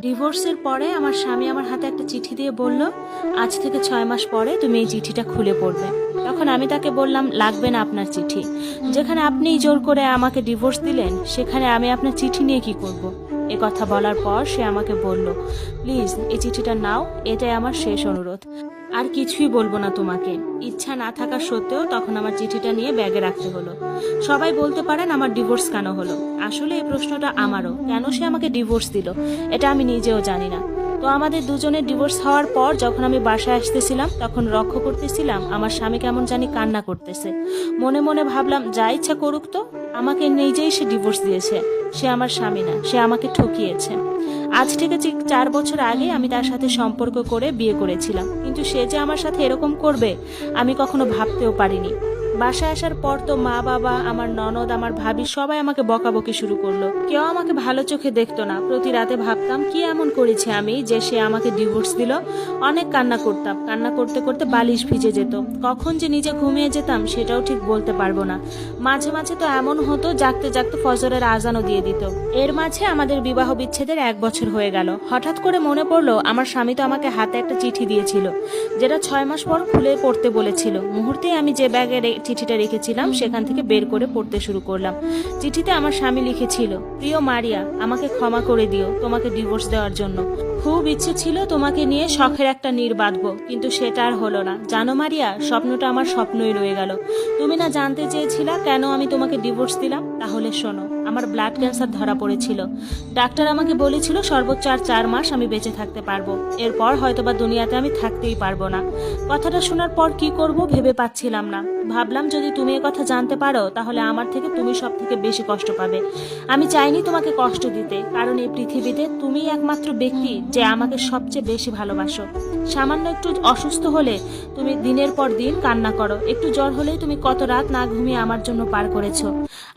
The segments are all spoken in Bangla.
ডিভোর্সের পরে আমার স্বামী আমার হাতে একটা চিঠি দিয়ে বলল, আজ থেকে 6 মাস পরে তুমি এই চিঠিটা খুলে পড়বে। তখন আমি তাকে বললাম, লাগবে না আপনার চিঠি, যেখানে আপনিই জোর করে আমাকে ডিভোর্স দিলেন সেখানে আমি আপনার চিঠি নিয়ে কি করব। এ কথা বলার পর সে আমাকে বলল, প্লিজ এই চিঠিটা নাও, এটাই আমার শেষ অনুরোধ, আর কিছুই বলবো না তোমাকে। ইচ্ছা না থাকা সত্ত্বেও তখন আমার চিঠিটা নিয়ে ব্যাগে রাখতে হলো। সবাই বলতে পারেন আমার ডিভোর্স কেন হলো। আসলে এই প্রশ্নটা আমারও, কেন সে আমাকে ডিভোর্স দিল এটা আমি নিজেও জানি না। তো আমাদের দুজনের ডিভোর্স হওয়ার পর যখন আমি বাসায় আসতেছিলাম তখন লক্ষ্য করতেছিলাম আমার স্বামী কেমন জানি কান্না করতেছে। মনে মনে ভাবলাম, যা ইচ্ছা করুক তো, আমাকে নিজেই সে ডিভোর্স দিয়েছে। সে আমার স্বামী না, সে আমাকে ঠকিয়েছে। আজ থেকে ঠিক 4 বছর আগে আমি তার সাথে সম্পর্ক করে বিয়ে করেছিলাম, কিন্তু সে যে আমার সাথে এরকম করবে আমি কখনো ভাবতেও পারিনি। বাসায় আসার পর তো মা বাবা, আমার ননদ, আমার ভাবি সবাই আমাকে বকাবকি শুরু করলো। কেউ আমাকে ভালো চোখে দেখতো না। প্রতি রাতে ভাবতাম কি এমন করেছি আমি যে সে আমাকে ডিভোর্স দিল। অনেক কান্না করতাম, কান্না করতে করতে বালিশ ভিজে যেত। কখন যে নিজে ঘুমিয়ে যেতাম সেটাও ঠিক বলতে পারবো না। মাঝে মাঝে তো এমন হতো জাগতে জাগতে ফজরের আজানও দিয়ে দিত। এর মাঝে আমাদের বিবাহ বিচ্ছেদের 1 বছর হয়ে গেল। হঠাৎ করে মনে পড়লো আমার স্বামী তো আমাকে হাতে একটা চিঠি দিয়েছিল, যেটা 6 মাস পর খুলে পড়তে বলেছিল। মুহূর্তেই আমি যে ব্যাগে চিঠিটা রেখেছিলাম সেখান থেকে বের করে পড়তে শুরু করলাম। চিঠিতে আমার স্বামী লিখেছিল, প্রিয় মারিয়া, আমাকে ক্ষমা করে দিও তোমাকে ডিভোর্স দেওয়ার জন্য। খুব ইচ্ছে ছিল তোমাকে নিয়ে শখের একটা নীড় বাঁধবো, কিন্তু সেটা আর হলো না। জানো মারিয়া, স্বপ্নটা আমার স্বপ্নই রয়ে গেল। তুমি না জানতে চেয়েছিলা কেন আমি তোমাকে ডিভোর্স দিলাম? তাহলে শোনো, আমার ব্লাড ক্যান্সার ধরা পড়েছিল। ডাক্তার আমাকে বলেছিল সর্বোচ্চ আর 4 মাস আমি বেঁচে থাকতে পারবো, এরপর হয়তোবা দুনিয়াতে আমি থাকতেই পারবো না। কথাটা শোনার পর কি করব ভেবে পাচ্ছিলাম না। ভাবলাম যদি তুমি এ কথা জানতে পারো তাহলে আমার থেকে তুমি সব থেকে বেশি কষ্ট পাবে। আমি চাইনি তোমাকে কষ্ট দিতে, কারণ এই পৃথিবীতে তুমিই একমাত্র ব্যক্তি যে আমাকে সবচেয়ে বেশি ভালোবাসো। সামান্য একটু অসুস্থ হলে তুমি দিনের পর দিন কান্না করো, একটু জ্বর হলেই তুমি কত রাত না ঘুমিয়ে আমার জন্য পার করেছো।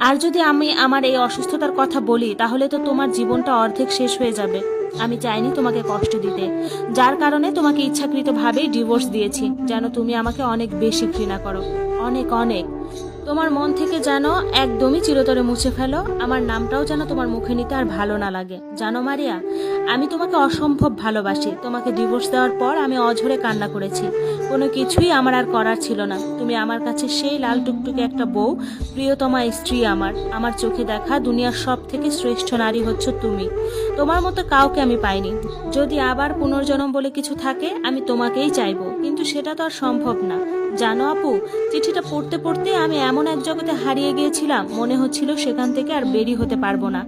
আর যদি আমি আমার এই অসুস্থতার কথা বলি তাহলে তো তোমার জীবনটা অর্ধেক শেষ হয়ে যাবে। আমি চাইনি তোমাকে কষ্ট দিতে, যার কারণে তোমাকে ইচ্ছাকৃতভাবেই ডিভোর্স দিয়েছি, যেন তুমি আমাকে অনেক বেশি ঘৃণা করো, অনেক অনেক। তোমার মন থেকে যেন একদমই চিরতরে মুছে ফেলো, আমার নামটাও যেন তোমার মুখে নিতে আর ভালো না লাগে। জানো মারিয়া, আমি তোমাকে অসম্ভব ভালোবাসি। তোমাকে ডিভোর্স দেওয়ার পর আমি অঝরে কান্না করেছি। কোনো কিছুই আমার আর করার ছিল না। তুমি আমার কাছে সেই লাল টুকটুকে একটা বউ, প্রিয়তমা স্ত্রী। আমার চোখে দেখা দুনিয়ার সব থেকে শ্রেষ্ঠ নারী হচ্ছে তুমি। তোমার মতো কাউকে আমি পাইনি। যদি আবার পুনর্জন্ম বলে কিছু থাকে আমি তোমাকেই চাইবো, কিন্তু সেটা তো আর সম্ভব না। জানো আপু, চিঠিটা পড়তে পড়তে আমি এমন এক জগতে হারিয়ে গিয়েছিলাম, মনে হচ্ছিল সেখান থেকে আর বেরিয়ে হতে পারবো না।